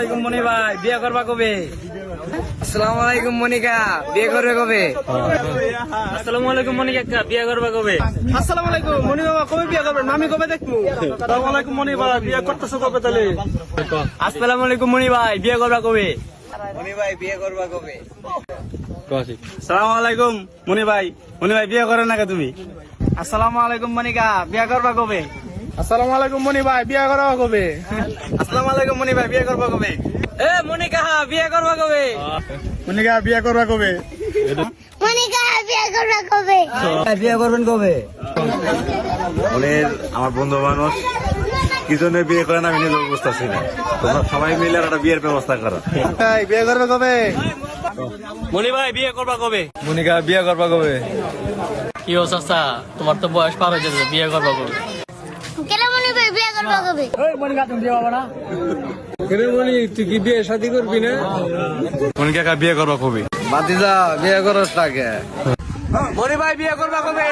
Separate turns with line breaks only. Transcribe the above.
আলাইকুম মনি ভাই, বিয়ে করবা কবে? আসসালামু আলাইকুম মনিকা, বিয়ে করবে কবে? আসসালামু আলাইকুম মনিকা, বিয়ে করবা কবে?
আসসালামু আলাইকুম মনি বাবা, কবে বিয়ে করবেন? আমি কবে দেখবো? আসসালামু আলাইকুম মনি ভাই, বিয়ে করতেছো কবে তাহলে?
আসসালামু আলাইকুম মনি ভাই, বিয়ে করবা কবে?
মনি ভাই বিয়ে করবা কবে?
আসসালামু আলাইকুম মনি ভাই, বিয়ে করে না তুমি?
আসসালামু আলাইকুম মনিকা, বিয়ে করবা কবে? আসসালামু আলাইকুম মনি ভাই, বিয়ে করবা কবে?
আসসালামু আলাইকুম মনি ভাই, বিয়ে করবা কবে? এ মনিকা, বিয়ে করবা কবে?
মনিকা বিয়ে করবা কবে?
মনিকা বিয়ে করবে কবে?
বিয়ে করবেন কবে?
আমার বন্ধু মানুষ কি জন্য বিয়ে করেন আমি নিজে বুঝতেছি না। তোমরা সবাই মিলে একটা বিয়ের ব্যবস্থা করো।
বিয়ে করবে কবে?
মনি ভাই, বিয়ে করবা কবে?
মনিকা বিয়ে করবা কবে?
কি ও চাচা, তোমার তো বয়স পার হয়ে যাচ্ছে, বিয়ে করবা কবে?
কেন মনি ভাই বিয়ে করবে কবে?
তুই কি বিয়ে শাদী করবি না?
মনিকা বিয়ে করবো কবি।
বাতিজা বিয়ে করস তাকে।
মনি ভাই, বিয়ে করবা কবে?